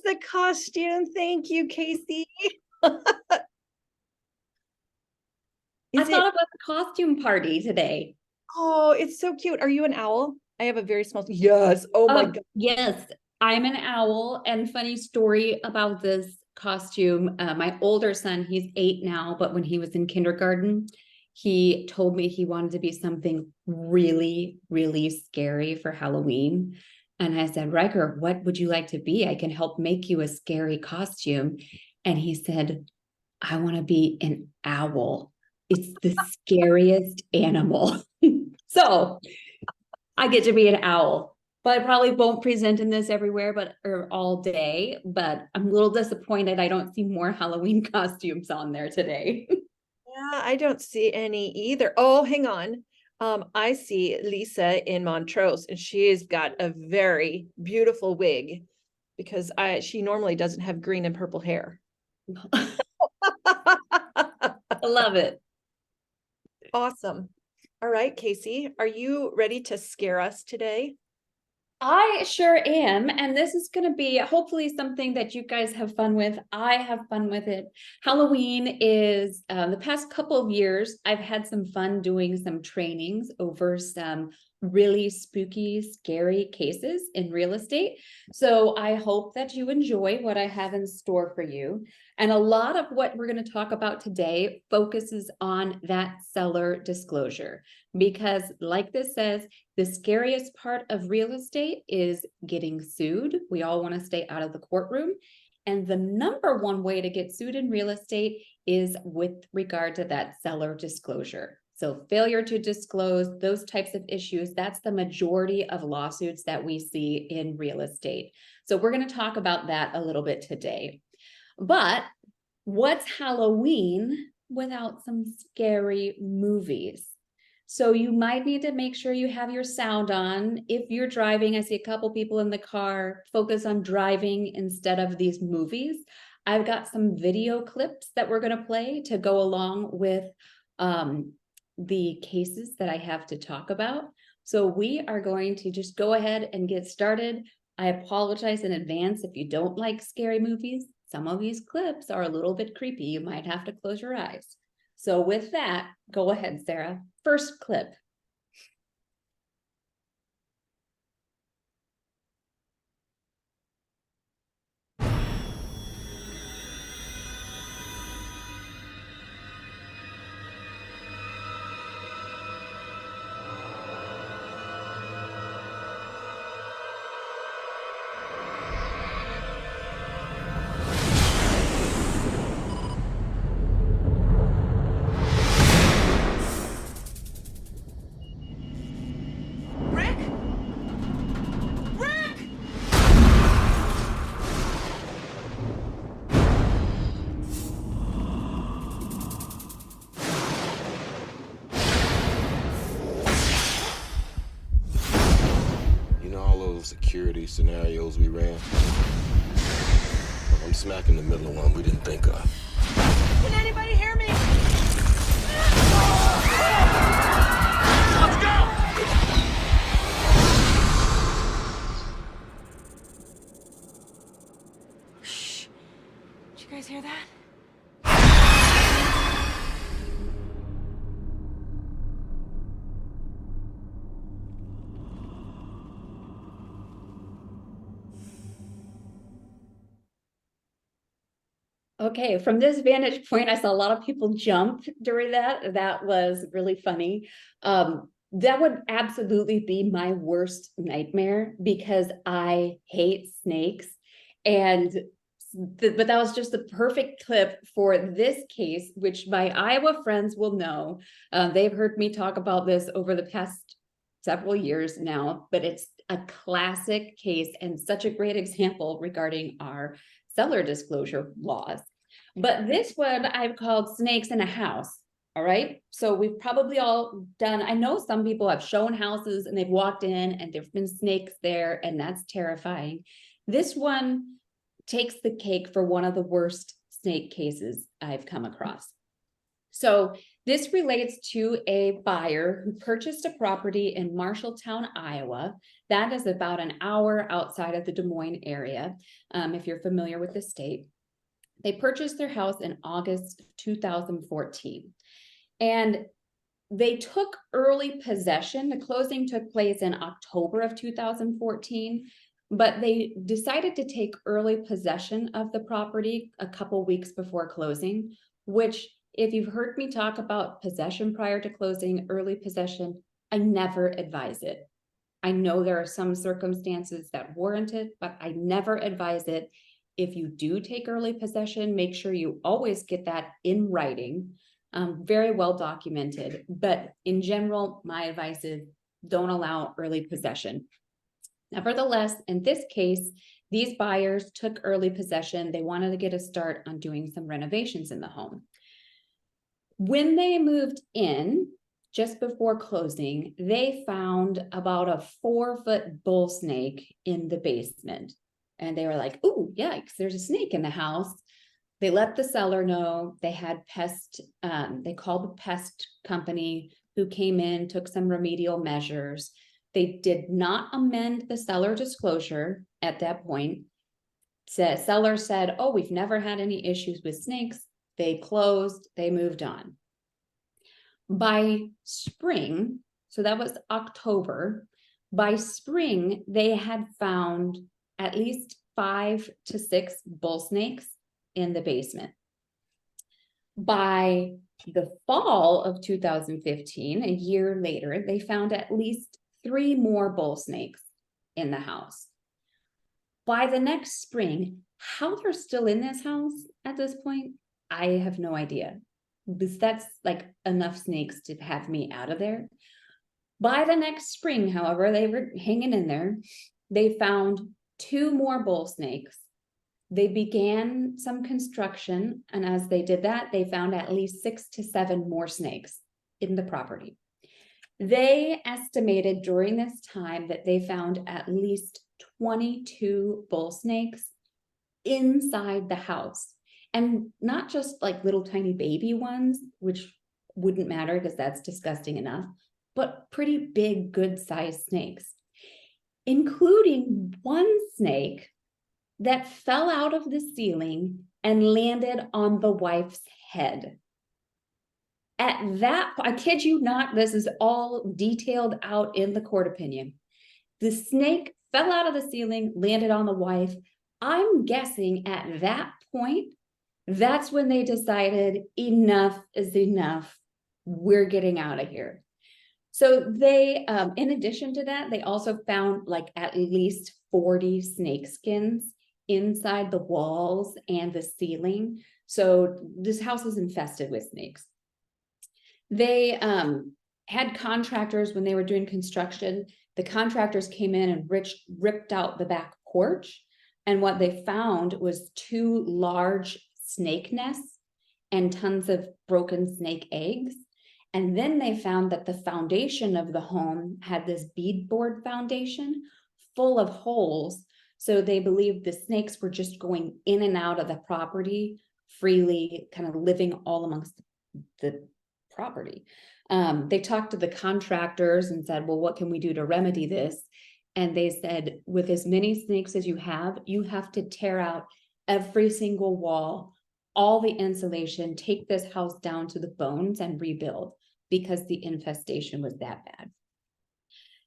the costume. Thank you, Kasey. I thought it was a costume party today. Oh, it's so cute. Are you an owl? I have a very small. Yes. Oh my God. Yes, I'm an owl. And funny story about this costume. My older son, he's 8 now, but when he was in kindergarten, he told me he wanted to be something really, really scary for Halloween. And I said, Riker, what would you like to be? I can help make you a scary costume. And he said, I want to be an owl. It's the scariest animal. So I get to be an owl, but I probably won't present in this everywhere, or all day. But I'm a little disappointed I don't see more Halloween costumes on there today. Yeah, I don't see any either. Oh, hang on. I see Lisa in Montrose, and she's got a very beautiful wig because she normally doesn't have green and purple hair. I love it. Awesome. All right, Kasey, are you ready to scare us today? I sure am. And this is going to be hopefully something that you guys have fun with. I have fun with it. Halloween is the past couple of years, I've had some fun doing some trainings over some really spooky, scary cases in real estate. So I hope that you enjoy what I have in store for you. And a lot of what we're going to talk about today focuses on that seller disclosure. Because, like this says, the scariest part of real estate is getting sued. We all want to stay out of the courtroom. And the number one way to get sued in real estate is with regard to that seller disclosure. So failure to disclose, those types of issues, that's the majority of lawsuits that we see in real estate. So we're going to talk about that a little bit today. But what's Halloween without some scary movies? So you might need to make sure you have your sound on. If you're driving, I see a couple people in the car, focus on driving instead of these movies. I've got some video clips that we're going to play to go along with the cases that I have to talk about. So we are going to just go ahead and get started. I apologize in advance if you don't like scary movies. Some of these clips are a little bit creepy. You might have to close your eyes. So with that, go ahead, Sarah. First clip. Security scenarios we ran. I'm smack in the middle of one we didn't think of. Can anybody hear me? Let's go! Shh. Did you guys hear that? Okay, from this vantage point, I saw a lot of people jump during that. That was really funny. That would absolutely be my worst nightmare because I hate snakes. But that was just the perfect clip for this case, which my Iowa friends will know. They've heard me talk about this over the past several years now, but it's a classic case and such a great example regarding our seller disclosure laws. But this one I've called Snakes in a House. All right. So we've probably all done, I know some people have shown houses and they've walked in and there've been snakes there, and that's terrifying. This one takes the cake for one of the worst snake cases I've come across. So this relates to a buyer who purchased a property in Marshalltown, Iowa. That is about an hour outside of the Des Moines area, if you're familiar with the state. They purchased their house in August 2014. And they took early possession. The closing took place in October of 2014, but they decided to take early possession of the property a couple weeks before closing, which, if you've heard me talk about possession prior to closing, early possession, I never advise it. I know there are some circumstances that warrant it, but I never advise it. If you do take early possession, make sure you always get that in writing, very well documented. But in general, my advice is don't allow early possession. Nevertheless, in this case, these buyers took early possession. They wanted to get a start on doing some renovations in the home. When they moved in, just before closing, they found about a 4-foot bull snake in the basement. And they were like, "Ooh, yikes, there's a snake in the house." They let the seller know. They had they called the pest company who came in, took some remedial measures. They did not amend the seller disclosure at that point. Seller said, "Oh, we've never had any issues with snakes." They closed, they moved on. By spring, so that was October, by spring, they had found at least 5 to 6 bull snakes in the basement. By the fall of 2015, a year later, they found at least 3 more bull snakes in the house. By the next spring, how they're still in this house at this point, I have no idea. Because that's like enough snakes to have me out of there. By the next spring, however, they were hanging in there. They found 2 more bull snakes. They began some construction, and as they did that, they found at least 6 to 7 more snakes in the property. They estimated during this time that they found at least 22 bull snakes inside the house. And not just like little tiny baby ones, which wouldn't matter because that's disgusting enough, but pretty big, good sized snakes, including one snake that fell out of the ceiling and landed on the wife's head. At that, I kid you not, this is all detailed out in the court opinion. The snake fell out of the ceiling, landed on the wife. I'm guessing at that point, that's when they decided enough is enough. We're getting out of here. So they, in addition to that, they also found like at least 40 snake skins inside the walls and the ceiling. So this house is infested with snakes. They had contractors when they were doing construction. The contractors came in and ripped out the back porch. And what they found was 2 large snake nests and tons of broken snake eggs. And then they found that the foundation of the home had this beadboard foundation full of holes. So they believed the snakes were just going in and out of the property freely, kind of living all amongst the property. They talked to the contractors and said, "Well, what can we do to remedy this?" And they said, "With as many snakes as you have to tear out every single wall, all the insulation, take this house down to the bones and rebuild," because the infestation was that bad.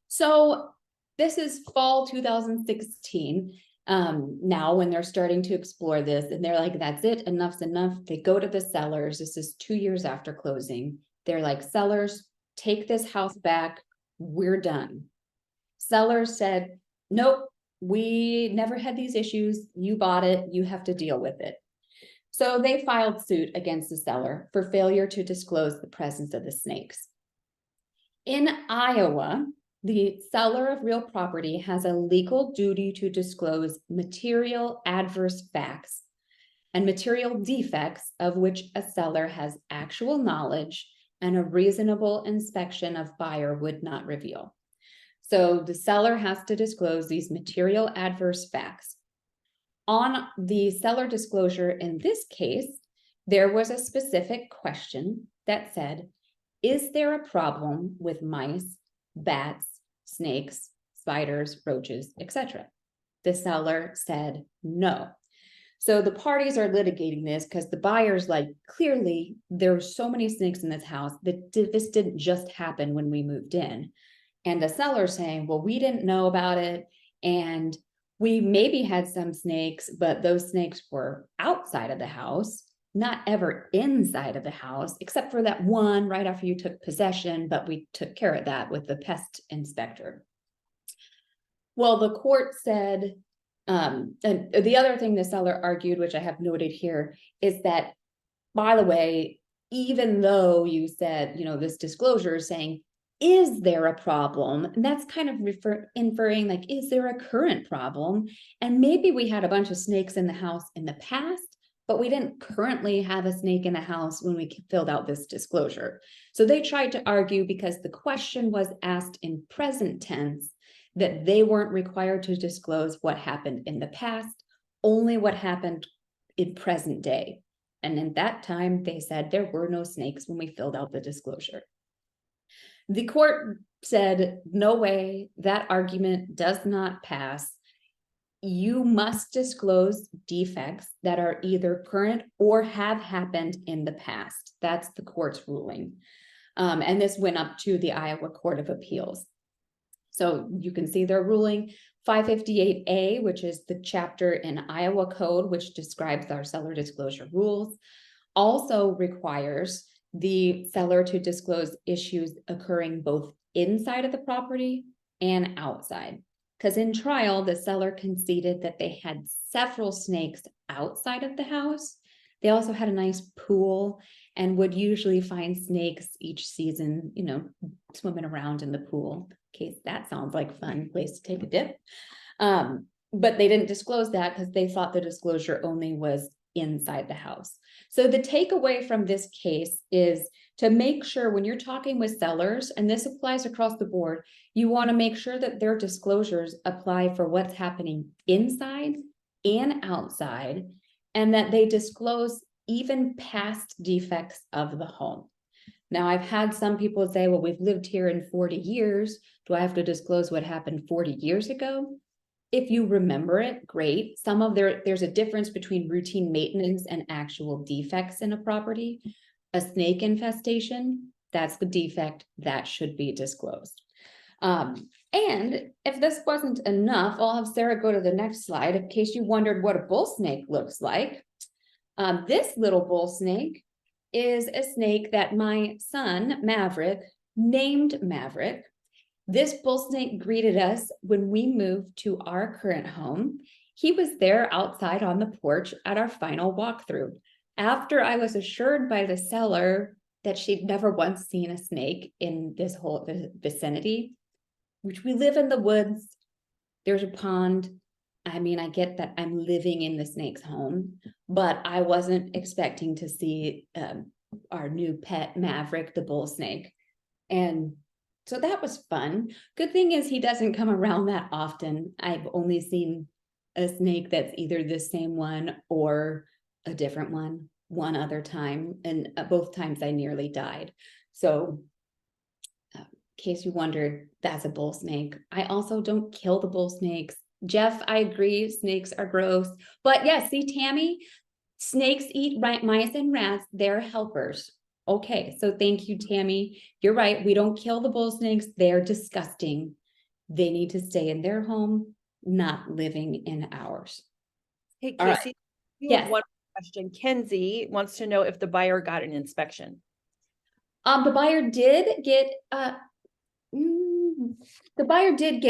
So this is fall 2016. Now when they're starting to explore this and they're like, "That's it, enough's enough." They go to the sellers. This is 2 years after closing. They're like, "Sellers, take this house back. We're done." Sellers said, "Nope, we never had these issues. You bought it. You have to deal with it." So they filed suit against the seller for failure to disclose the presence of the snakes. In Iowa, the seller of real property has a legal duty to disclose material adverse facts and material defects of which a seller has actual knowledge and a reasonable inspection of buyer would not reveal. So the seller has to disclose these material adverse facts. On the seller disclosure in this case, there was a specific question that said, "Is there a problem with mice, bats, snakes, spiders, roaches, etc.?" The seller said no. So the parties are litigating this because the buyer's like, clearly there's so many snakes in this house that this didn't just happen when we moved in. And the seller saying, well, we didn't know about it. And we maybe had some snakes, but those snakes were outside of the house, not ever inside of the house, except for that one right after you took possession, but we took care of that with the pest inspector. Well, the court said, and the other thing the seller argued, which I have noted here, is that, by the way, even though you said, this disclosure is saying, is there a problem? And that's kind of inferring, like, is there a current problem? And maybe we had a bunch of snakes in the house in the past, but we didn't currently have a snake in the house when we filled out this disclosure. So they tried to argue, because the question was asked in present tense, that they weren't required to disclose what happened in the past, only what happened in present day. And in that time, they said there were no snakes when we filled out the disclosure. The court said, no way, that argument does not pass. You must disclose defects that are either current or have happened in the past. That's the court's ruling. And this went up to the Iowa Court of Appeals. So you can see their ruling. 558A, which is the chapter in Iowa Code, which describes our seller disclosure rules, also requires the seller to disclose issues occurring both inside of the property and outside. Because in trial, the seller conceded that they had several snakes outside of the house. They also had a nice pool and would usually find snakes each season, swimming around in the pool. In case that sounds like a fun place to take a dip. But they didn't disclose that because they thought the disclosure only was inside the house. So the takeaway from this case is to make sure when you're talking with sellers, and this applies across the board, you want to make sure that their disclosures apply for what's happening inside and outside, and that they disclose even past defects of the home. Now, I've had some people say, well, we've lived here in 40 years. Do I have to disclose what happened 40 years ago? If you remember it, great. There's a difference between routine maintenance and actual defects in a property. A snake infestation, that's the defect that should be disclosed. And if this wasn't enough, I'll have Sarah go to the next slide in case you wondered what a bull snake looks like. This little bull snake is a snake that my son, Maverick, named Maverick. This bull snake greeted us when we moved to our current home. He was there outside on the porch at our final walkthrough. After I was assured by the seller that she'd never once seen a snake in this whole vicinity, which we live in the woods, there's a pond. I mean, I get that I'm living in the snake's home, but I wasn't expecting to see our new pet Maverick, the bull snake. And so that was fun. Good thing is he doesn't come around that often. I've only seen a snake that's either the same one or a different one other time. And both times I nearly died. So in case you wondered, that's a bull snake. I also don't kill the bull snakes. Jeff, I agree, snakes are gross. But yeah, see, Tammy, snakes eat mice and rats. They're helpers. Okay, so thank you, Tammy. You're right. We don't kill the bull snakes. They're disgusting. They need to stay in their home, not living in ours. Hey, All right. Kasey, Yes. one question. Kenzie wants to know if the buyer got an inspection. The buyer did get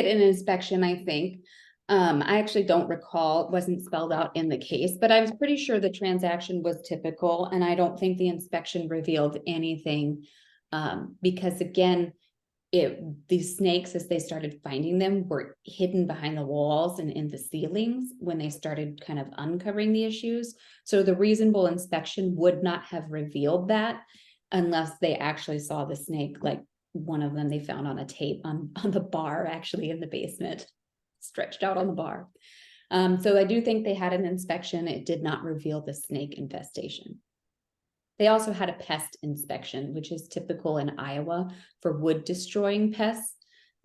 an inspection, I think. I actually don't recall, it wasn't spelled out in the case, but I was pretty sure the transaction was typical, and I don't think the inspection revealed anything. Because again, these snakes, as they started finding them, were hidden behind the walls and in the ceilings when they started kind of uncovering the issues. So the reasonable inspection would not have revealed that unless they actually saw the snake, like one of them they found on a tape on the bar, actually in the basement, stretched out on the bar. So I do think they had an inspection. It did not reveal the snake infestation. They also had a pest inspection, which is typical in Iowa for wood destroying pests.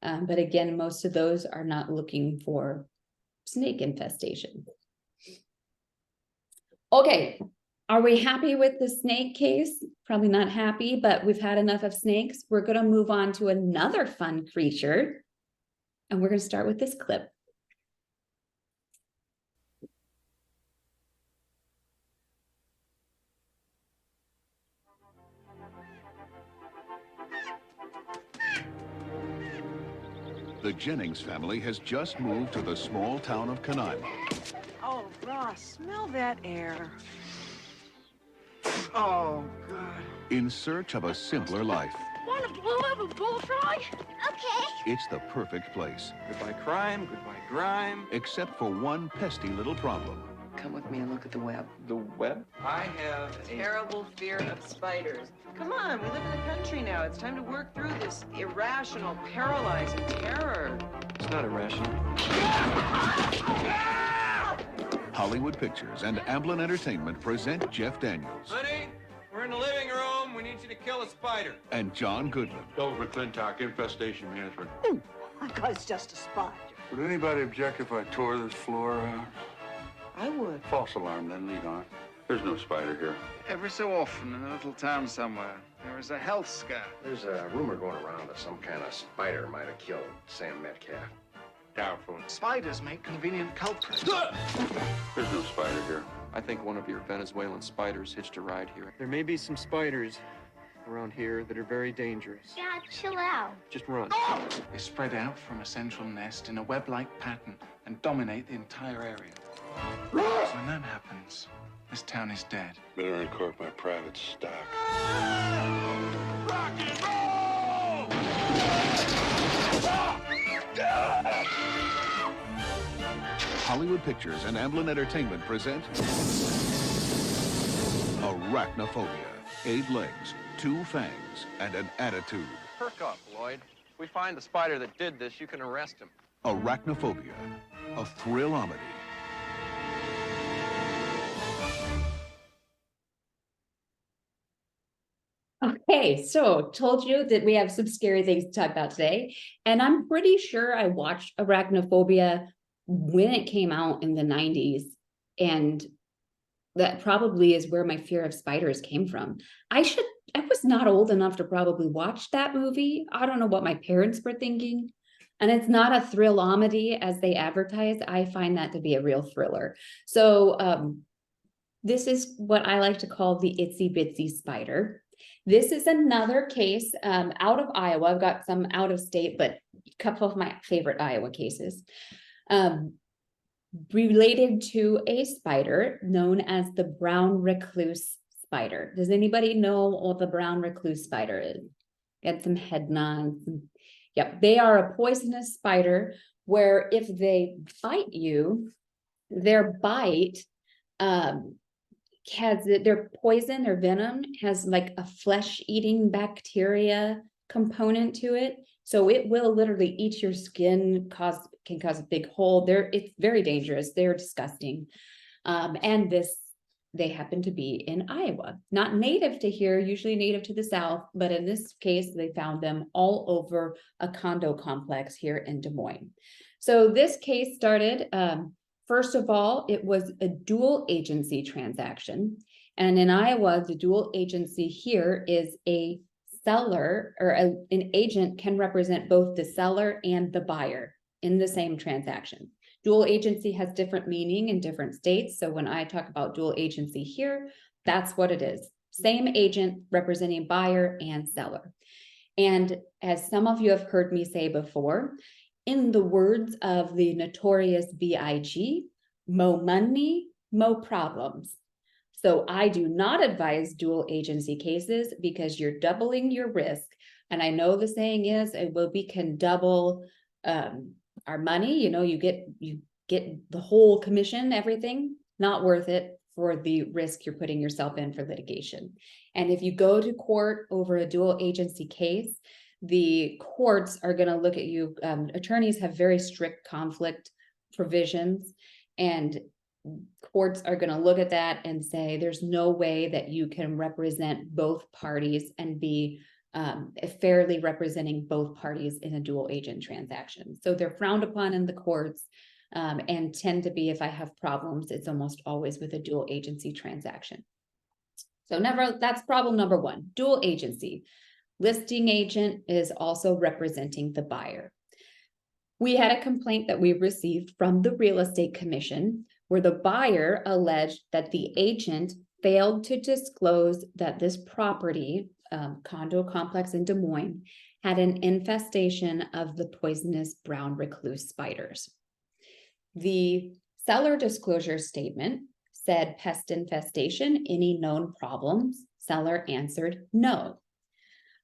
But again, most of those are not looking for snake infestation. Okay, are we happy with the snake case? Probably not happy, but we've had enough of snakes. We're going to move on to another fun creature. And we're going to start with this clip. The Jennings family has just moved to the small town of Conklin. Oh, Ross, smell that air. Oh, God. In search of a simpler life. Want to blow up a bullfrog? Okay. It's the perfect place, Goodbye crime, goodbye grime. except for one pesky little problem. Come with me and look at the web. The web? I have a Terrible fear of spiders. Come on, we live in the country now. It's time to work through this irrational, paralyzing terror. It's not irrational. Hollywood Pictures and Amblin Entertainment present Jeff Daniels Honey, we're in the living room. We need you to kill a spider. and John Goodman. Bill McClintock, Infestation Management. Because it's just a spider. Would anybody object if I tore this floor out? I would. False alarm, then lead on. There's no spider here. Every so often in a little town somewhere, there is a health scare. There's a rumor going around that some kind of spider might have killed Sam Metcalf. Doubtful. Spiders make convenient culprits. There's no spider here. I think one of your Venezuelan spiders hitched a ride here. There may be some spiders around here that are very dangerous. Dad, chill out. Just run. They spread out from a central nest in a web-like pattern and dominate the entire area. So when that happens, this town is dead. Better uncork my private stock. Rock and roll! Hollywood Pictures and Amblin Entertainment present Arachnophobia. 8 legs, 2 fangs, and an attitude. Perk up, Lloyd. If we find the spider that did this, you can arrest him. Arachnophobia, a thrill-omedy. Okay, so told you that we have some scary things to talk about today. And I'm pretty sure I watched Arachnophobia when it came out in the 90s. And that probably is where my fear of spiders came from. I was not old enough to probably watch that movie. I don't know what my parents were thinking. And it's not a thrill-omedy as they advertise. I find that to be a real thriller. So this is what I like to call the itsy bitsy spider. This is another case out of Iowa. I've got some out of state, but a couple of my favorite Iowa cases. Related to a spider known as the brown recluse spider. Does anybody know what the brown recluse spider is? Get some head nods. Yep, they are a poisonous spider where if they bite you, their bite has their poison or venom has like a flesh-eating bacteria component to it. So it will literally eat your skin, can cause a big hole. It's very dangerous. They're disgusting. And they happen to be in Iowa, not native to here, usually native to the South, but in this case, they found them all over a condo complex here in Des Moines. So this case started, first of all, it was a dual agency transaction. And in Iowa, the dual agency here is a seller or an agent can represent both the seller and the buyer in the same transaction. Dual agency has different meaning in different states. So when I talk about dual agency here, that's what it is. Same agent representing buyer and seller. And as some of you have heard me say before, in the words of the notorious B.I.G., mo money, mo problems. So I do not advise dual agency cases because you're doubling your risk. And I know the saying is, we can double our money, you get the whole commission, everything, not worth it for the risk you're putting yourself in for litigation. And if you go to court over a dual agency case, the courts are going to look at you. Attorneys have very strict conflict provisions, and courts are going to look at that and say, there's no way that you can represent both parties and be fairly representing both parties in a dual agent transaction. So they're frowned upon in the courts, and tend to be, if I have problems, it's almost always with a dual agency transaction. So that's problem number one, dual agency. Listing agent is also representing the buyer. We had a complaint that we received from the real estate commission where the buyer alleged that the agent failed to disclose that this property, condo complex in Des Moines, had an infestation of the poisonous brown recluse spiders. The seller disclosure statement said pest infestation, any known problems? Seller answered no.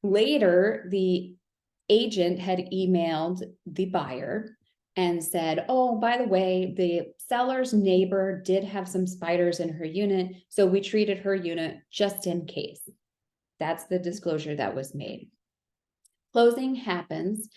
Later, the agent had emailed the buyer and said, oh, by the way, the seller's neighbor did have some spiders in her unit, so we treated her unit just in case. That's the disclosure that was made. Closing happens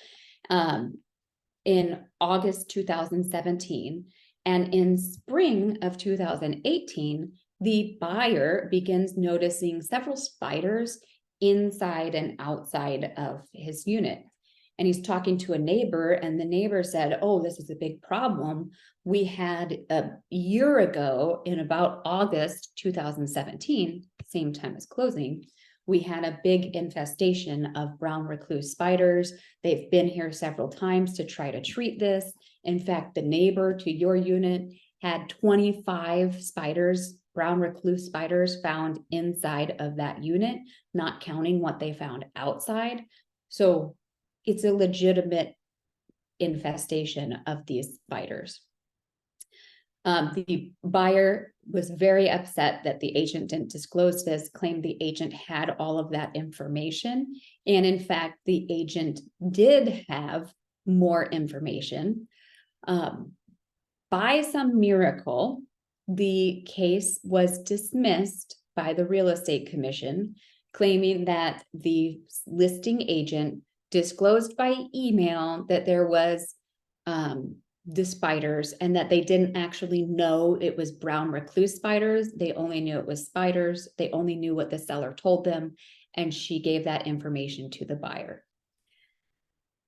in August 2017, and in spring of 2018, the buyer begins noticing several spiders inside and outside of his unit. And he's talking to a neighbor, and the neighbor said, oh, this is a big problem. We had a year ago, in about August 2017, same time as closing, we had a big infestation of brown recluse spiders. They've been here several times to try to treat this. In fact, the neighbor to your unit had 25 spiders, brown recluse spiders, found inside of that unit, not counting what they found outside. So it's a legitimate infestation of these spiders. The buyer was very upset that the agent didn't disclose this, claimed the agent had all of that information. And in fact, the agent did have more information. By some miracle, the case was dismissed by the real estate commission, claiming that the listing agent disclosed by email that there was the spiders, and that they didn't actually know it was brown recluse spiders. They only knew it was spiders. They only knew what the seller told them, and she gave that information to the buyer.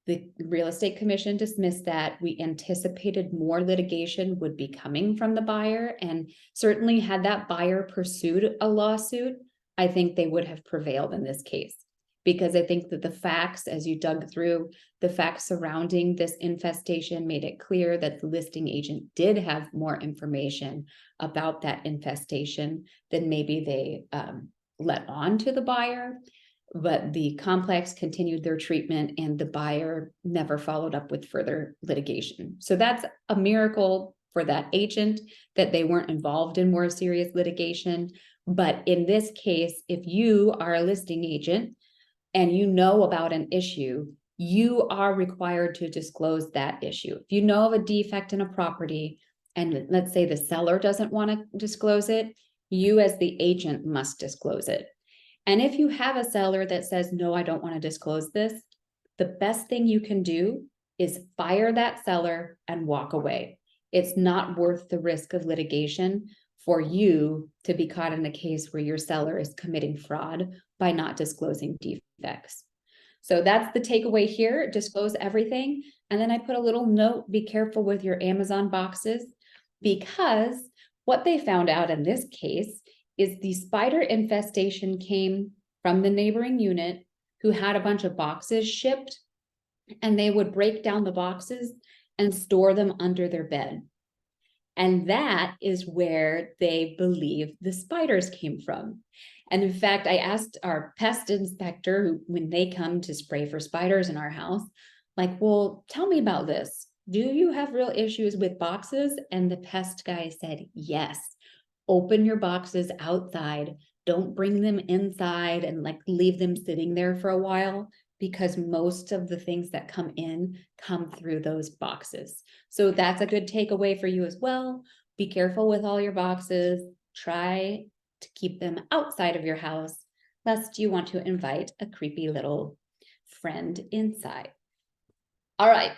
The real estate commission dismissed that. We anticipated more litigation would be coming from the buyer, and certainly had that buyer pursued a lawsuit, I think they would have prevailed in this case. Because I think that the facts, as you dug through, the facts surrounding this infestation made it clear that the listing agent did have more information about that infestation than maybe they let on to the buyer. But the complex continued their treatment, and the buyer never followed up with further litigation. So that's a miracle for that agent that they weren't involved in more serious litigation. But in this case, if you are a listing agent and you know about an issue, you are required to disclose that issue. If you know of a defect in a property, and let's say the seller doesn't want to disclose it, you as the agent must disclose it. And if you have a seller that says, no, I don't want to disclose this, the best thing you can do is fire that seller and walk away. It's not worth the risk of litigation for you to be caught in a case where your seller is committing fraud by not disclosing defects. So that's the takeaway here. Disclose everything. And then I put a little note, be careful with your Amazon boxes, because what they found out in this case is the spider infestation came from the neighboring unit who had a bunch of boxes shipped, and they would break down the boxes and store them under their bed. And that is where they believe the spiders came from. And in fact, I asked our pest inspector, who, when they come to spray for spiders in our house, like, well, tell me about this. Do you have real issues with boxes? And the pest guy said, yes. Open your boxes outside. Don't bring them inside and like leave them sitting there for a while, because most of the things that come in come through those boxes. So that's a good takeaway for you as well. Be careful with all your boxes. Try to keep them outside of your house, lest you want to invite a creepy little friend inside. All right,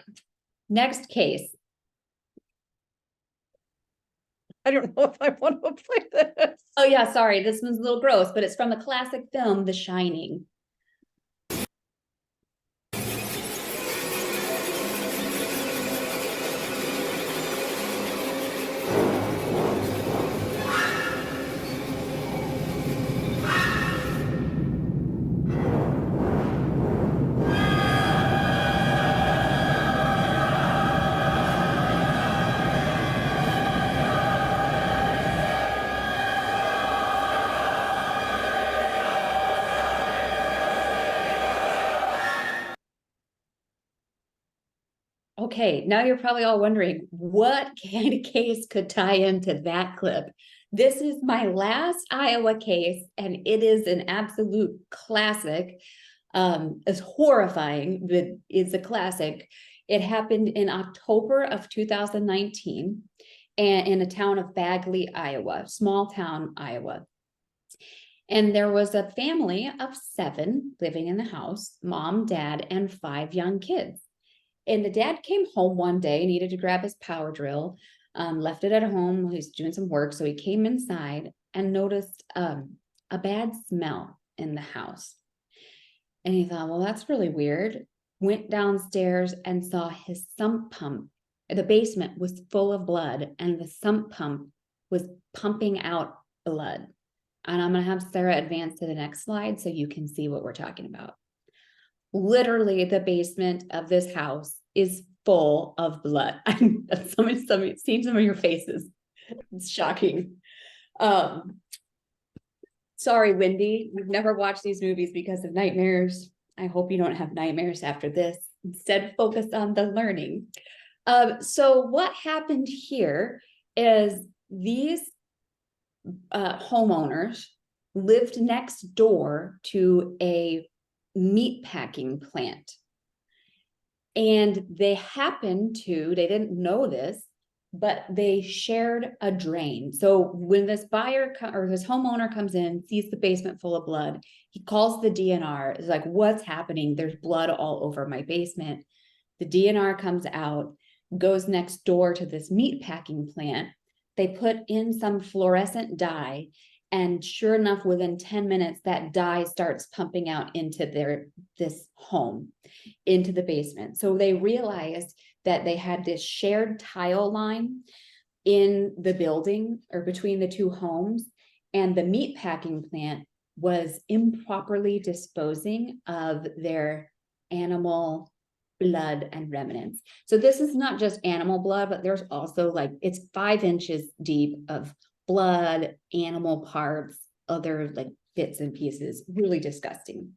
next case. I don't know if I want to play this. Oh yeah, sorry, this one's a little gross, but it's from the classic film, The Shining. Okay, now you're probably all wondering what kind of case could tie into that clip. This is my last Iowa case, and it is an absolute classic. It's horrifying, but it's a classic. It happened in October of 2019, and in a town of Bagley, Iowa, small town, Iowa. And there was a family of 7 living in the house, mom, dad, and 5 young kids. And the dad came home one day, needed to grab his power drill, left it at home. He was doing some work. So he came inside and noticed a bad smell in the house. And he thought, well, that's really weird. Went downstairs and saw his sump pump. The basement was full of blood, and the sump pump was pumping out blood. And I'm going to have Sarah advance to the next slide so you can see what we're talking about. Literally, the basement of this house is full of blood. Somebody seen some of your faces. It's shocking. Sorry, Wendy, we've never watched these movies because of nightmares. I hope you don't have nightmares after this. Instead, focus on the learning. So what happened here is these homeowners lived next door to a meat packing plant. And they didn't know this, but they shared a drain. So when this buyer or this homeowner comes in, sees the basement full of blood, he calls the DNR. It's like, what's happening? There's blood all over my basement. The DNR comes out, goes next door to this meat packing plant. They put in some fluorescent dye, and sure enough, within 10 minutes, that dye starts pumping out into this home, into the basement. So they realized that they had this shared tile line in the building or between the 2 homes, and the meat packing plant was improperly disposing of their animal blood and remnants. So this is not just animal blood, but there's also it's 5 inches deep of blood, animal parts, other bits and pieces, really disgusting.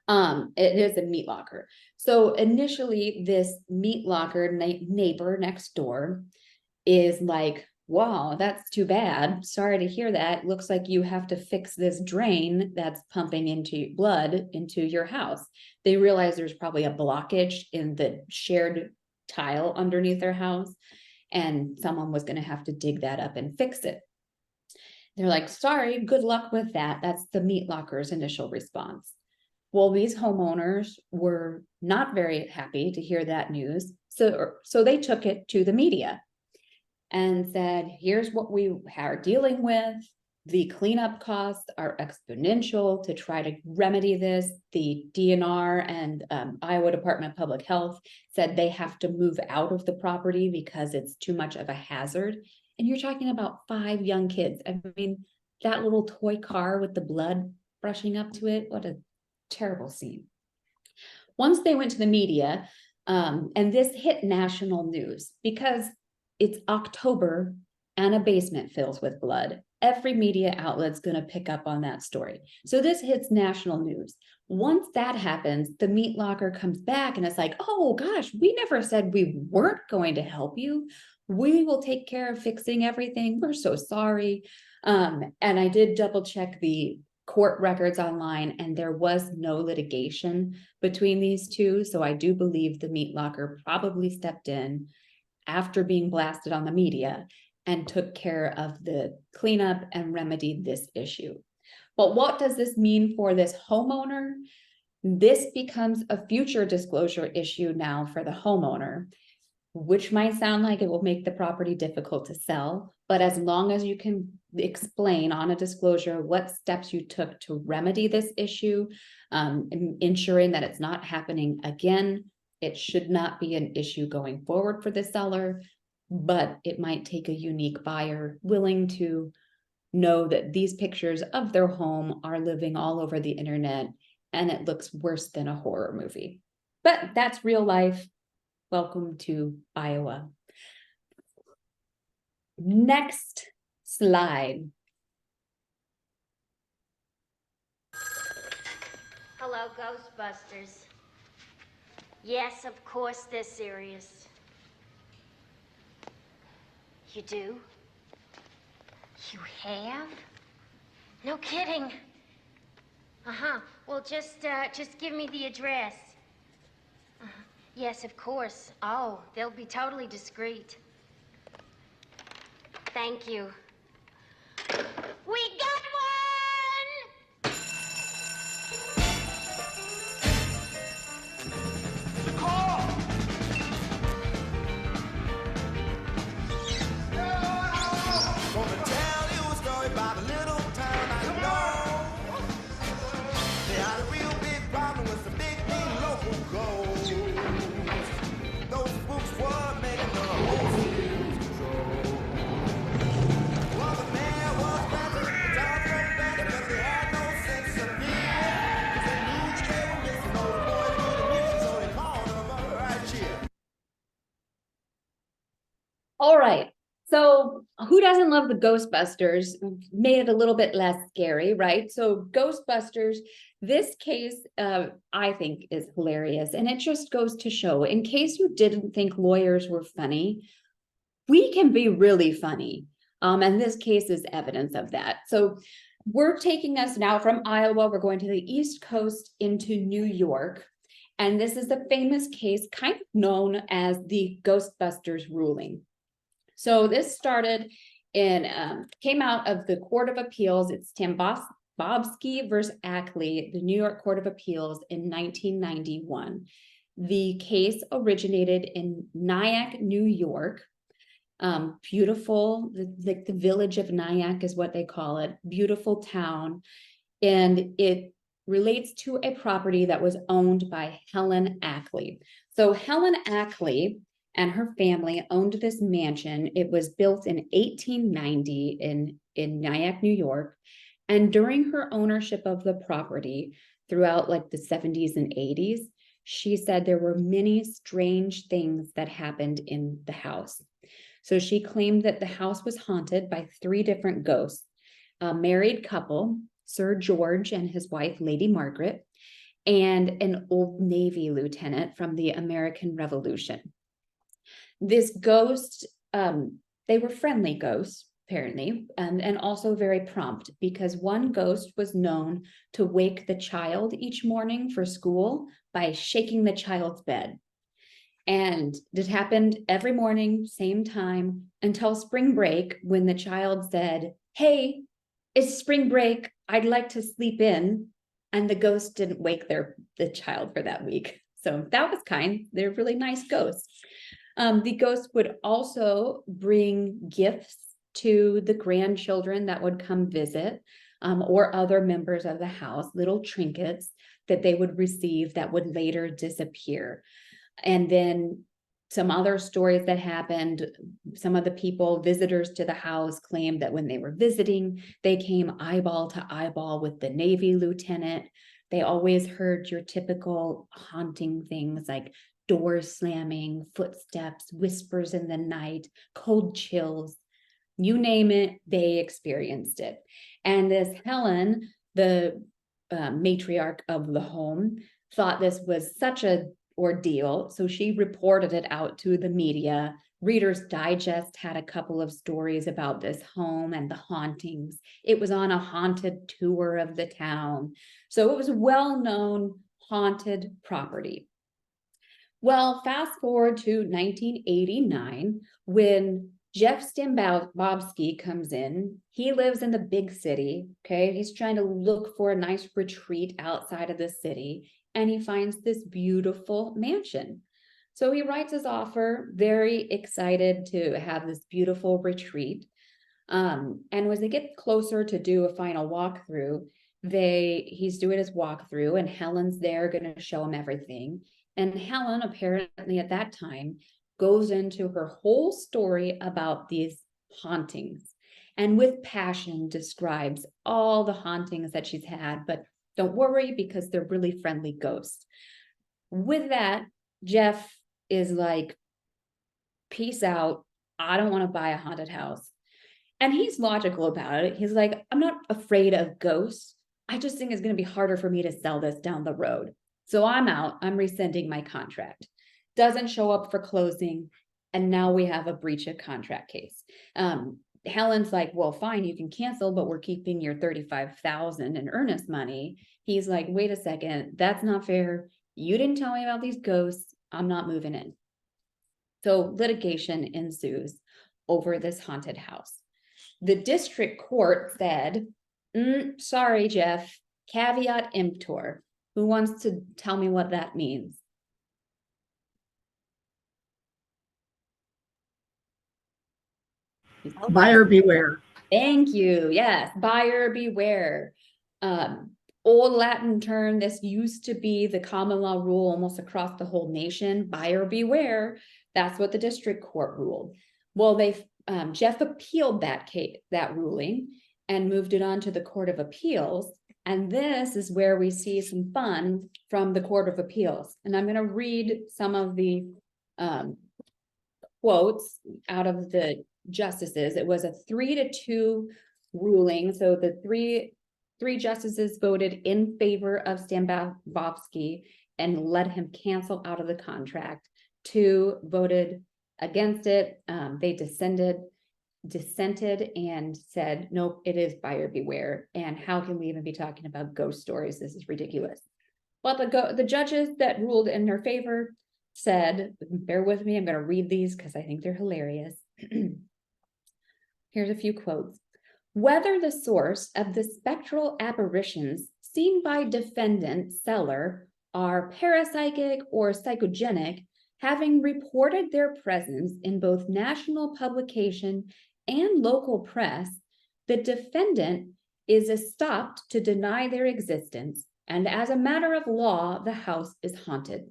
It is a meat locker. So initially this meat locker neighbor next door is like, wow, that's too bad. Sorry to hear that. Looks like you have to fix this drain that's pumping into blood into your house. They realize there's probably a blockage in the shared tile underneath their house, and someone was going to have to dig that up and fix it. They're like, sorry, good luck with that. That's the meat locker's initial response. Well, these homeowners were not very happy to hear that news. So they took it to the media and said, here's what we are dealing with. The cleanup costs are exponential to try to remedy this. The DNR and Iowa Department of Public Health said they have to move out of the property because it's too much of a hazard. And you're talking about 5 young kids. I mean, that little toy car with the blood brushing up to it, what a terrible scene. Once they went to the media, and this hit national news because it's October and a basement fills with blood. Every media outlet's going to pick up on that story. So this hits national news. Once that happens, the meat locker comes back and it's like, oh gosh, we never said we weren't going to help you. We will take care of fixing everything. We're so sorry. And I did double check the court records online, and there was no litigation between these 2. So I do believe the meat locker probably stepped in after being blasted on the media and took care of the cleanup and remedied this issue. But what does this mean for this homeowner? This becomes a future disclosure issue now for the homeowner. which might sound like it will make the property difficult to sell, but as long as you can explain on a disclosure what steps you took to remedy this issue, ensuring that it's not happening again, it should not be an issue going forward for the seller, but it might take a unique buyer willing to know that these pictures of their home are living all over the internet and it looks worse than a horror movie. But that's real life. Welcome to Iowa. Next slide. Hello, Ghostbusters. Yes, of course they're serious. You do? You have? No kidding. Uh-huh. Well, just give me the address. Yes, of course. Oh, they'll be totally discreet. Thank you. We got one! Gonna tell you a story about a little town I know. They had a real big problem with the big local ghosts. Those spooks were making the whole city lose control. Well, the mayor was better, the town was better, but they had no sense of fear. 'Cause they knew that they were missing those boys with the music, so they called them right here. All right. So who doesn't love the Ghostbusters? Made it a little bit less scary, right? So Ghostbusters, this case, I think is hilarious. And it just goes to show, in case you didn't think lawyers were funny, we can be really funny. And this case is evidence of that. So we're taking us now from Iowa. We're going to the East Coast into New York. And this is a famous case, kind of known as the Ghostbusters ruling. So this started came out of the Court of Appeals. It's Tambowski versus Ackley, the New York Court of Appeals in 1991. The case originated in Nyack, New York. Beautiful, the village of Nyack is what they call it. Beautiful town. And it relates to a property that was owned by Helen Ackley. So Helen Ackley and her family owned this mansion. It was built in 1890 in Nyack, New York. And during her ownership of the property throughout like the 70s and 80s, she said there were many strange things that happened in the house. So she claimed that the house was haunted by 3 different ghosts: a married couple, Sir George and his wife, Lady Margaret, and an old Navy lieutenant from the American Revolution. This ghost, they were friendly ghosts, apparently, and also very prompt, because one ghost was known to wake the child each morning for school by shaking the child's bed. And it happened every morning, same time, until spring break, when the child said, "Hey, it's spring break, I'd like to sleep in." And the ghost didn't wake the child for that week. So that was kind. They're really nice ghosts. The ghost would also bring gifts to the grandchildren that would come visit, or other members of the house, little trinkets that they would receive that would later disappear. And then some other stories that happened, some of the people, visitors to the house, claimed that when they were visiting, they came eyeball to eyeball with the Navy lieutenant. They always heard your typical haunting things like doors slamming, footsteps, whispers in the night, cold chills, you name it, they experienced it. And this Helen, the matriarch of the home, thought this was such an ordeal, so she reported it out to the media. Reader's Digest had a couple of stories about this home and the hauntings. It was on a haunted tour of the town. So it was a well-known haunted property. Well, fast forward to 1989, when Jeff Stambowski comes in. He lives in the big city, okay? He's trying to look for a nice retreat outside of the city, and he finds this beautiful mansion. So he writes his offer, very excited to have this beautiful retreat. And as they get closer to do a final walkthrough, he's doing his walkthrough, and Helen's there going to show him everything. And Helen, apparently at that time, goes into her whole story about these hauntings, and with passion describes all the hauntings that she's had. But don't worry, because they're really friendly ghosts. With that, Jeff is like, peace out. I don't want to buy a haunted house. And he's logical about it. He's like, I'm not afraid of ghosts. I just think it's going to be harder for me to sell this down the road. So I'm out. I'm rescinding my contract. Doesn't show up for closing. And now we have a breach of contract case. Helen's like, well, fine, you can cancel, but we're keeping your $35,000 in earnest money. He's like, wait a second, that's not fair. You didn't tell me about these ghosts. I'm not moving in. So litigation ensues over this haunted house. The district court said, sorry, Jeff, caveat emptor. Who wants to tell me what that means? Buyer beware. Thank you. Yes, buyer beware. Old Latin term. This used to be the common law rule almost across the whole nation. Buyer beware. That's what the district court ruled. Well, Jeff appealed that ruling and moved it on to the Court of Appeals. And this is where we see some fun from the Court of Appeals. And I'm going to read some of the quotes out of the justices. It was a 3-2 ruling. So the three justices voted in favor of Stambovsky and let him cancel out of the contract. 2 voted against it. They dissented and said, nope, it is buyer beware. And how can we even be talking about ghost stories? This is ridiculous. Well, the judges that ruled in their favor said, bear with me, I'm going to read these because I think they're hilarious. Here's a few quotes. Whether the source of the spectral apparitions seen by defendant seller are parapsychic or psychogenic, having reported their presence in both national publication and local press, the defendant is estopped to deny their existence, and as a matter of law, the house is haunted.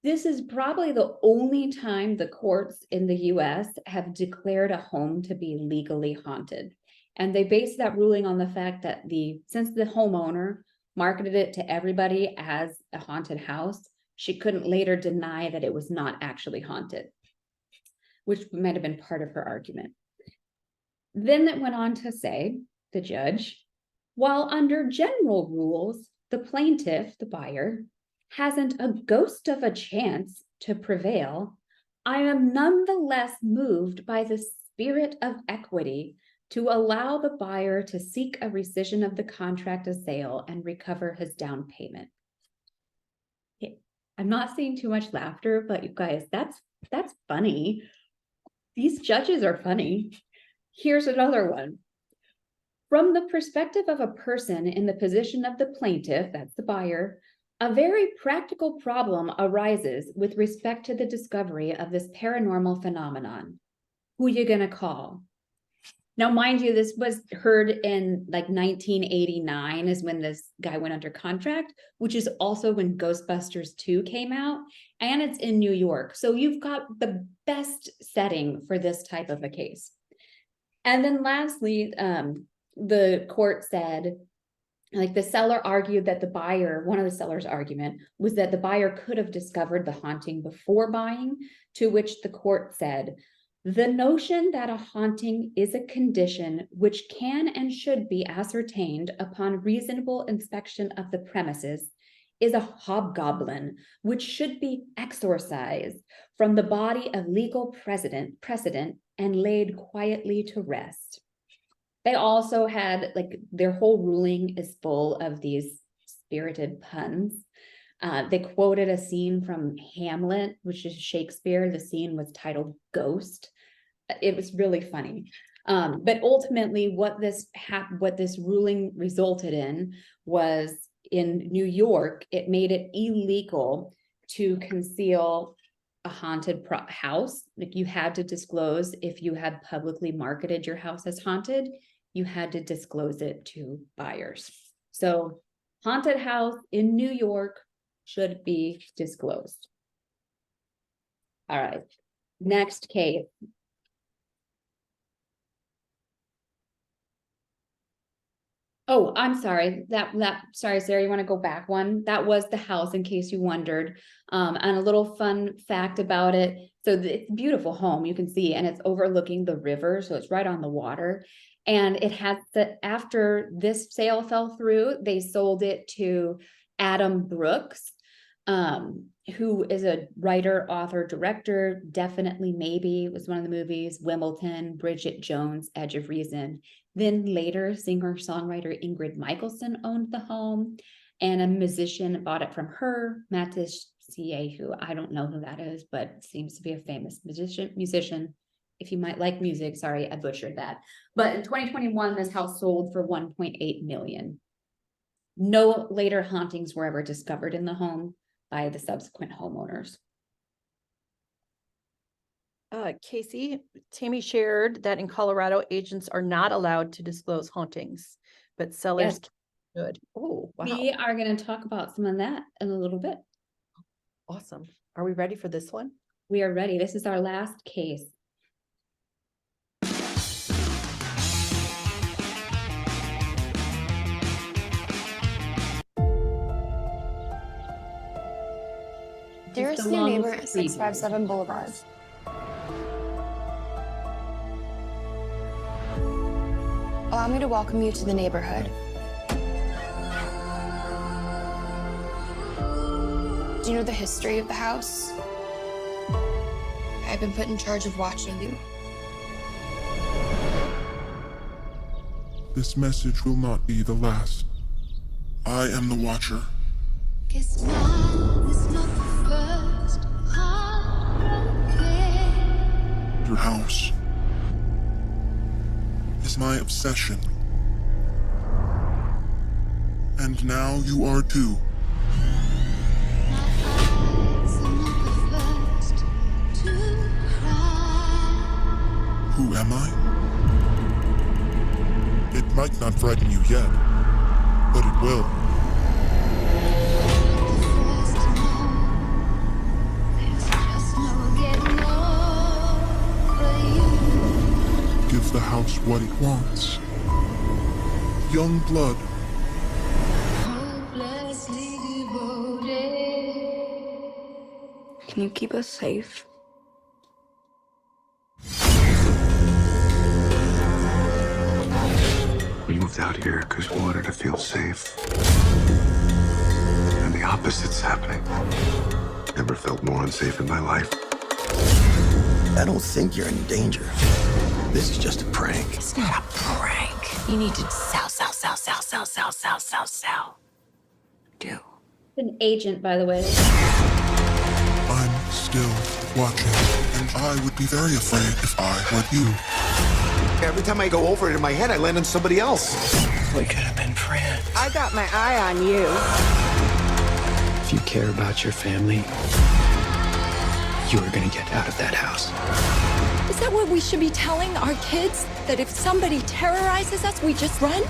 This is probably the only time the courts in the US have declared a home to be legally haunted. And they based that ruling on the fact that since the homeowner marketed it to everybody as a haunted house, she couldn't later deny that it was not actually haunted, which might have been part of her argument. Then it went on to say, the judge, while under general rules, the plaintiff, the buyer, hasn't a ghost of a chance to prevail, I am nonetheless moved by the spirit of equity to allow the buyer to seek a rescission of the contract of sale and recover his down payment. I'm not seeing too much laughter, but you guys, that's funny. These judges are funny. Here's another one. From the perspective of a person in the position of the plaintiff, that's the buyer, a very practical problem arises with respect to the discovery of this paranormal phenomenon. Who are you going to call? Now, mind you, this was heard in like 1989 is when this guy went under contract, which is also when Ghostbusters 2 came out, and it's in New York. So you've got the best setting for this type of a case. And then lastly, the court said, like the seller argued that the buyer, one of the seller's argument was that the buyer could have discovered the haunting before buying, to which the court said, the notion that a haunting is a condition which can and should be ascertained upon reasonable inspection of the premises is a hobgoblin which should be exorcised from the body of legal precedent and laid quietly to rest. They also had, like, their whole ruling is full of these spirited puns. They quoted a scene from Hamlet, which is Shakespeare. The scene was titled Ghost. It was really funny. But ultimately what this ruling resulted in was in New York, it made it illegal to conceal a haunted house, like you had to disclose if you had publicly marketed your house as haunted, you had to disclose it to buyers. So haunted house in New York should be disclosed. All right, next case. Oh, I'm sorry, sorry, Sarah, you want to go back one? That was the house, in case you wondered. And a little fun fact about it. So it's a beautiful home, you can see, and it's overlooking the river, so it's right on the water. And it has after this sale fell through, they sold it to Adam Brooks, who is a writer, author, director. Definitely Maybe was one of the movies, Wimbledon, Bridget Jones, Edge of Reason. Then later, singer-songwriter Ingrid Michaelson owned the home, and a musician bought it from her, Mattis C.A., who I don't know who that is, but seems to be a famous musician. If you might like music, sorry, I butchered that. But in 2021, this house sold for $1.8 million. No later hauntings were ever discovered in the home by the subsequent homeowners. Kasey, Tammy shared that in Colorado, agents are not allowed to disclose hauntings, but sellers should. Oh, wow. We are going to talk about some of that in a little bit. Awesome. Are we ready for this one? We are ready. This is our last case. Dearest new neighbor, 657 Boulevard. Allow me to welcome you to the neighborhood. Do you know the history of the house? I've been put in charge of watching you. This message will not be the last. I am the Watcher. Guess now is not the first heartbroken. Your house is my obsession. And now you are too. My eyes are not the first to cry. Who am I? It might not frighten you yet, but it will. Give the house what it wants. Young blood. Can you keep us safe? We moved out here because we wanted to feel safe. And the opposite's happening. Never felt more unsafe in my life. I don't think you're in danger. This is just a prank. It's not a prank. You need to sell. Do. An agent, by the way. I'm still watching, and I would be very afraid if I were you. Every time I go over it in my head, I land on somebody else. We could have been friends. I got my eye on you. If you care about your family, you are going to get out of that house. Is that what we should be telling our kids? That if somebody terrorizes us, we just run?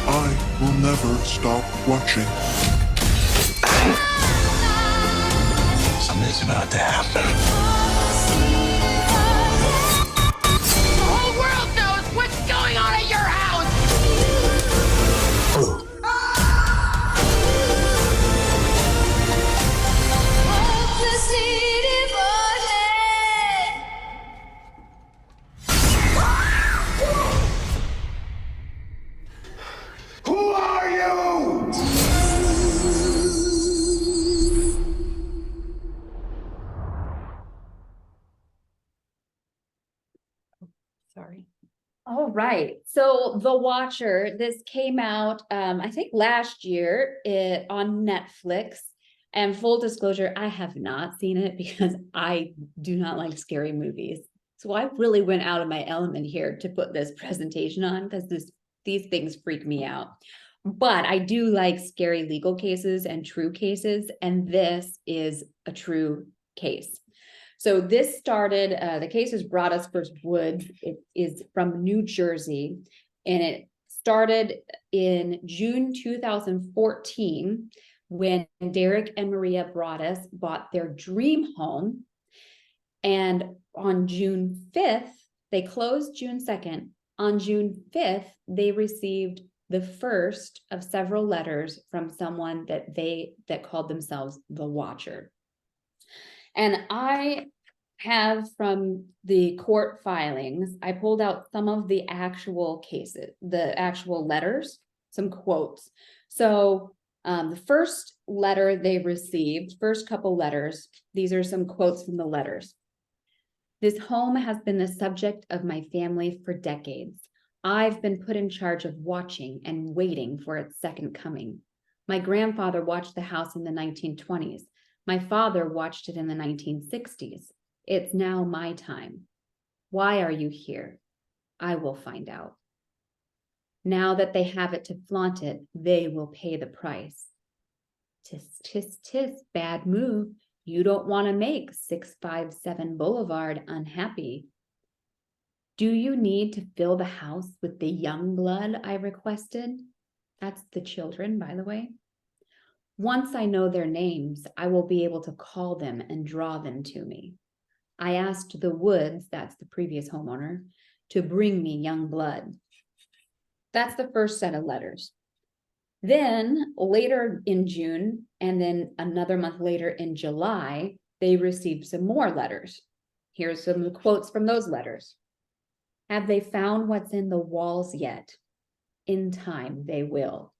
I will never stop watching. Something's about to happen. The whole world knows what's going on at your house! Who are you? Sorry. All right. So The Watcher, this came out, I think last year on Netflix. And full disclosure, I have not seen it because I do not like scary movies. So I really went out of my element here to put this presentation on because these things freak me out. But I do like scary legal cases and true cases, and this is a true case. So this started, the case is Broadus versus Woods. It is from New Jersey, and it started in June 2014 when Derek and Maria Broadus bought their dream home. And on June 5th, they closed June 2nd. On June 5th, they received the first of several letters from someone that called themselves the Watcher. And I have from the court filings, I pulled out some of the actual cases, the actual letters, some quotes. So the first letter they received, first couple letters, these are some quotes from the letters. This home has been the subject of my family for decades. I've been put in charge of watching and waiting for its second coming. My grandfather watched the house in the 1920s. My father watched it in the 1960s. It's now my time. Why are you here? I will find out. Now that they have it to flaunt it, they will pay the price. Tis, tis, tis, bad move. You don't want to make 657 Boulevard unhappy. Do you need to fill the house with the young blood I requested? That's the children, by the way. Once I know their names, I will be able to call them and draw them to me. I asked the Woods, that's the previous homeowner, to bring me young blood. That's the first set of letters. Then later in June, and then another month later in July, they received some more letters. Here's some quotes from those letters. Have they found what's in the walls yet? In time they will.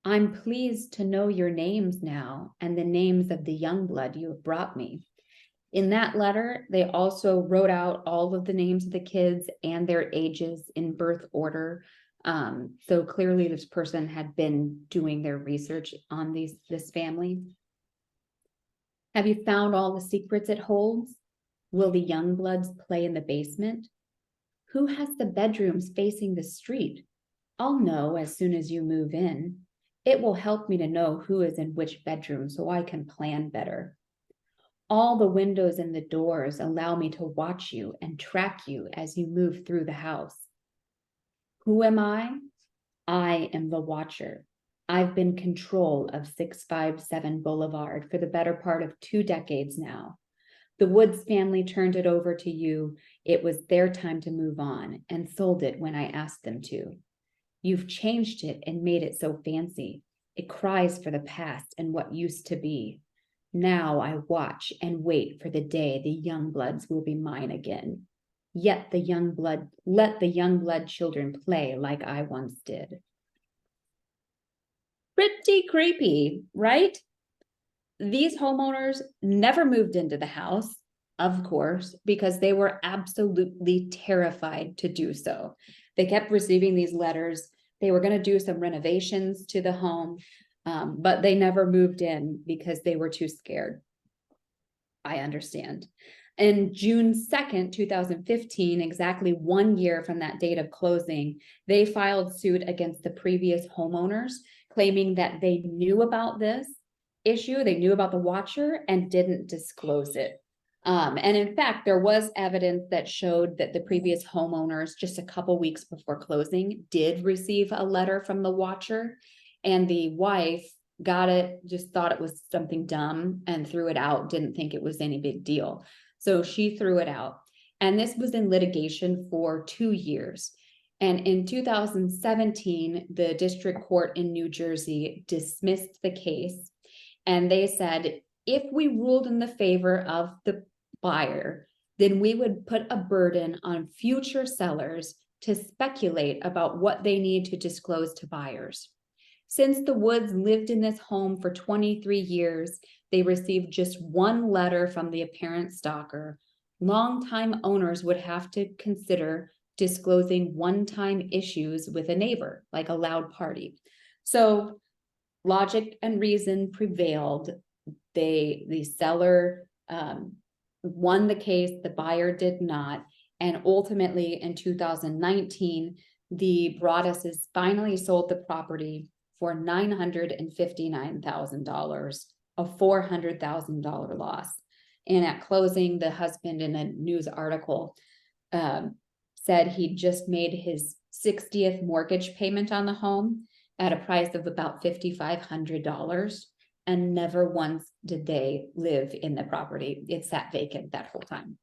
I'm pleased to know your names now and the names of the young blood you have brought me. In that letter, they also wrote out all of the names of the kids and their ages in birth order. So clearly this person had been doing their research on this family. Have you found all the secrets it holds? Will the young bloods play in the basement? Who has the bedrooms facing the street? I'll know as soon as you move in. It will help me to know who is in which bedroom so I can plan better. All the windows and the doors allow me to watch you and track you as you move through the house. Who am I? I am the Watcher. I've been in control of 657 Boulevard for the better part of 2 decades now. The Woods family turned it over to you. It was their time to move on and sold it when I asked them to. You've changed it and made it so fancy. It cries for the past and what used to be. Now I watch and wait for the day the young bloods will be mine again. Let the young blood children play like I once did. Pretty creepy, right? These homeowners never moved into the house, of course, because they were absolutely terrified to do so. They kept receiving these letters. They were going to do some renovations to the home, but they never moved in because they were too scared. I understand. In June 2nd, 2015, exactly 1 year from that date of closing, they filed suit against the previous homeowners, claiming that they knew about this issue, they knew about the Watcher and didn't disclose it. And in fact, there was evidence that showed that the previous homeowners, just a couple weeks before closing, did receive a letter from the Watcher, and the wife got it, just thought it was something dumb and threw it out, didn't think it was any big deal. So she threw it out. And this was in litigation for 2 years. And in 2017, the district court in New Jersey dismissed the case. And they said, if we ruled in the favor of the buyer, then we would put a burden on future sellers to speculate about what they need to disclose to buyers. Since the Woods lived in this home for 23 years, they received just 1 letter from the apparent stalker. Longtime owners would have to consider disclosing one-time issues with a neighbor, like a loud party. So logic and reason prevailed. The seller won the case, the buyer did not. And ultimately in 2019, the Broadduses finally sold the property for $959,000, a $400,000 loss. And at closing, the husband in a news article said he just made his 60th mortgage payment on the home at a price of about $5,500. And never once did they live in the property. It sat vacant that whole time.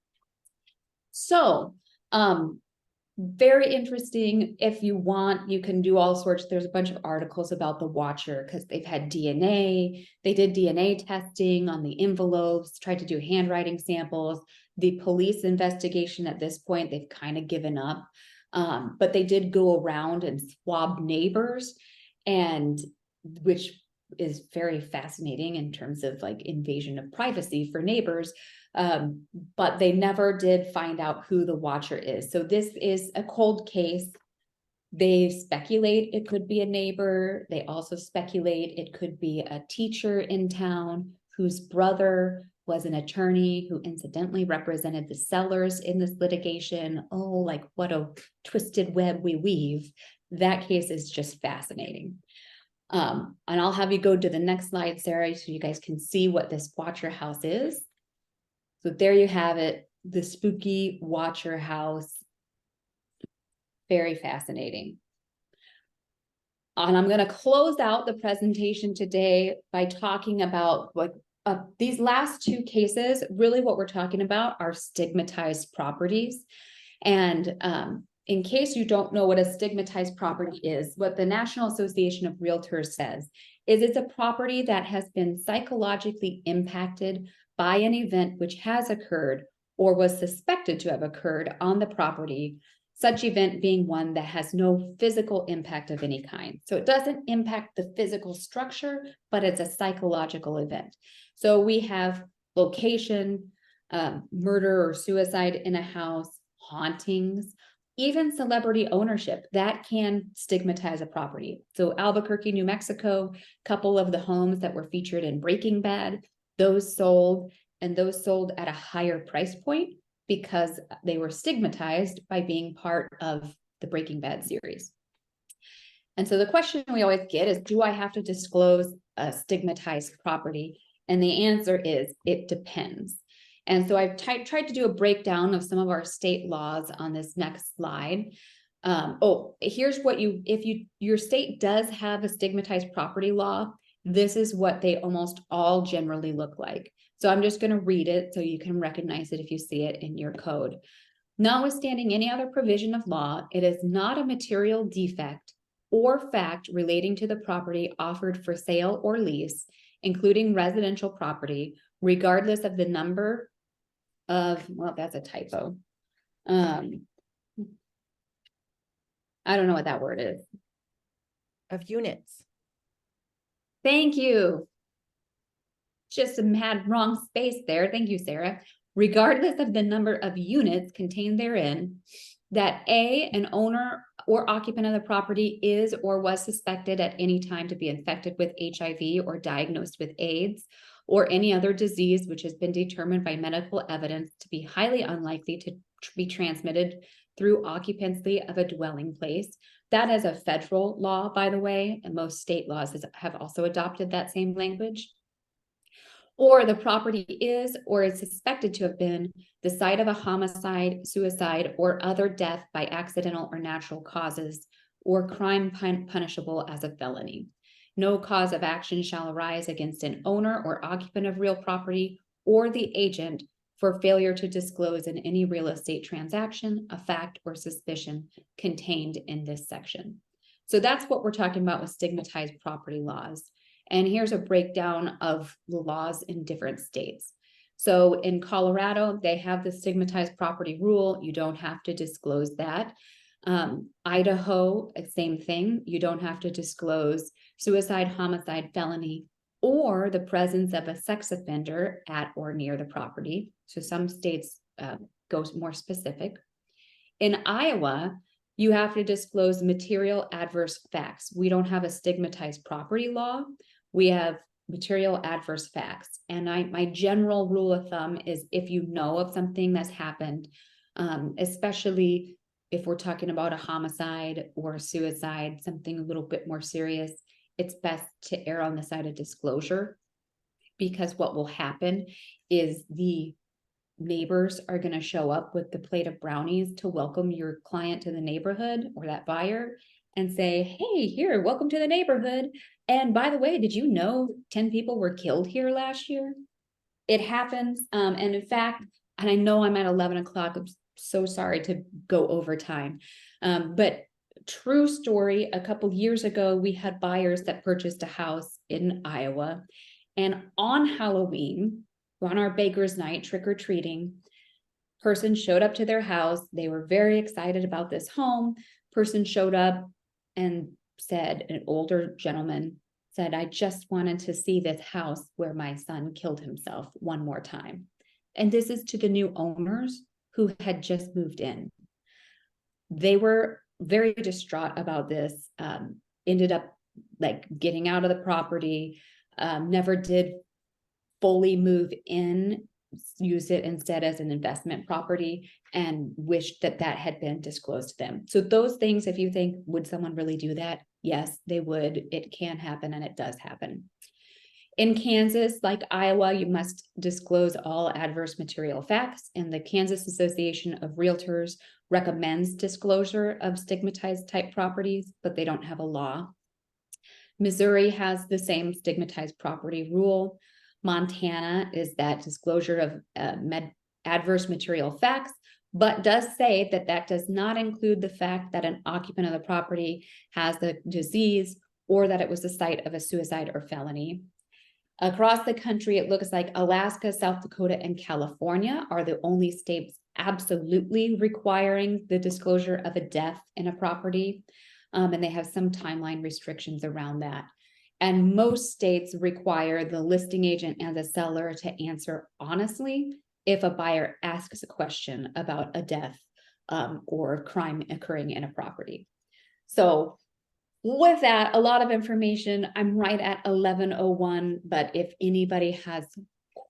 So, very interesting. If you want, you can do all sorts. There's a bunch of articles about the watcher because they've had DNA. They did DNA testing on the envelopes, tried to do handwriting samples. The police investigation at this point, they've kind of given up. But they did go around and swab neighbors, and which is very fascinating in terms of like invasion of privacy for neighbors. But they never did find out who the watcher is. So this is a cold case. They speculate it could be a neighbor. They also speculate it could be a teacher in town whose brother was an attorney who incidentally represented the sellers in this litigation. Oh, like what a twisted web we weave. That case is just fascinating. And I'll have you go to the next slide, Sarah, so you guys can see what this watcher house is. So there you have it, the spooky watcher house. Very fascinating. And I'm going to close out the presentation today by talking about what these last two cases. Really what we're talking about are stigmatized properties. And in case you don't know what a stigmatized property is, what the National Association of Realtors says is it's a property that has been psychologically impacted by an event which has occurred or was suspected to have occurred on the property, such event being one that has no physical impact of any kind. So it doesn't impact the physical structure, but it's a psychological event. So we have location, murder or suicide in a house, hauntings, even celebrity ownership that can stigmatize a property. So Albuquerque, New Mexico, a couple of the homes that were featured in Breaking Bad, those sold at a higher price point because they were stigmatized by being part of the Breaking Bad series. And so the question we always get is, do I have to disclose a stigmatized property? And the answer is, it depends. And so I've tried to do a breakdown of some of our state laws on this next slide. Here's what if your state does have a stigmatized property law, this is what they almost all generally look like. So I'm just going to read it so you can recognize it if you see it in your code. Notwithstanding any other provision of law, it is not a material defect or fact relating to the property offered for sale or lease, including residential property, regardless of the number of, well, that's a typo. I don't know what that word is. Of units. Thank you. Just had wrong space there. Thank you, Sarah. Regardless of the number of units contained therein, that an owner or occupant of the property is or was suspected at any time to be infected with HIV or diagnosed with AIDS or any other disease which has been determined by medical evidence to be highly unlikely to be transmitted through occupancy of a dwelling place. That is a federal law, by the way, and most state laws have also adopted that same language. Or the property is or is suspected to have been the site of a homicide, suicide, or other death by accidental or natural causes, or crime punishable as a felony. No cause of action shall arise against an owner or occupant of real property or the agent for failure to disclose in any real estate transaction a fact or suspicion contained in this section. So that's what we're talking about with stigmatized property laws. And here's a breakdown of the laws in different states. So in Colorado, they have the stigmatized property rule. You don't have to disclose that. Idaho, same thing. You don't have to disclose suicide, homicide, felony, or the presence of a sex offender at or near the property. So some states go more specific. In Iowa, you have to disclose material adverse facts. We don't have a stigmatized property law. We have material adverse facts. And my general rule of thumb is if you know of something that's happened, especially if we're talking about a homicide or a suicide, something a little bit more serious, it's best to err on the side of disclosure, because what will happen is the neighbors are going to show up with the plate of brownies to welcome your client to the neighborhood or that buyer and say, hey, here, welcome to the neighborhood. And by the way, did you know 10 people were killed here last year? It happens. And in fact, and I know I'm at 11 o'clock, I'm so sorry to go over time. But true story, a couple years ago, we had buyers that purchased a house in Iowa. And on Halloween, on our baker's night, trick-or-treating, person showed up to their house. They were very excited about this home. Person showed up and said, an older gentleman said, I just wanted to see this house where my son killed himself one more time. And this is to the new owners who had just moved in. They were very distraught about this, ended up like getting out of the property, never did fully move in, use it instead as an investment property, and wished that that had been disclosed to them. So those things, if you think, would someone really do that? Yes, they would. It can happen, and it does happen. In Kansas, like Iowa, you must disclose all adverse material facts, and the Kansas Association of Realtors recommends disclosure of stigmatized type properties, but they don't have a law. Missouri has the same stigmatized property rule. Montana is that disclosure of adverse material facts, but does say that that does not include the fact that an occupant of the property has the disease or that it was the site of a suicide or felony. Across the country, it looks like Alaska, South Dakota, and California are the only states absolutely requiring the disclosure of a death in a property, and they have some timeline restrictions around that. And most states require the listing agent and the seller to answer honestly if a buyer asks a question about a death or crime occurring in a property. So with that, a lot of information. I'm right at 11:01, but if anybody has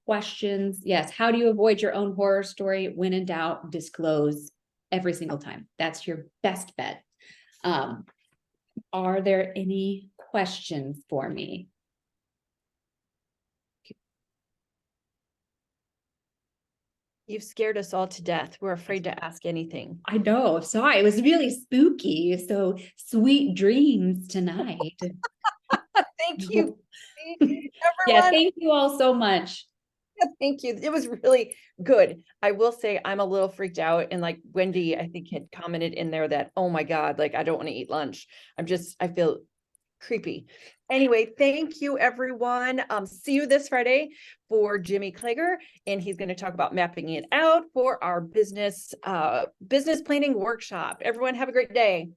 questions, yes, how do you avoid your own horror story? When in doubt, disclose every single time. That's your best bet. Are there any questions for me? You've scared us all to death. We're afraid to ask anything. I know. Sorry, it was really spooky. So sweet dreams tonight. Thank you. Everyone. Yeah, thank you all so much. Thank you. It was really good. I will say I'm a little freaked out, and like Wendy, I think had commented in there that, oh my God, like I don't want to eat lunch. I feel creepy. Anyway, thank you everyone. See you this Friday for Jimmy Klager, and he's going to talk about mapping it out for our business planning workshop. Everyone have a great day.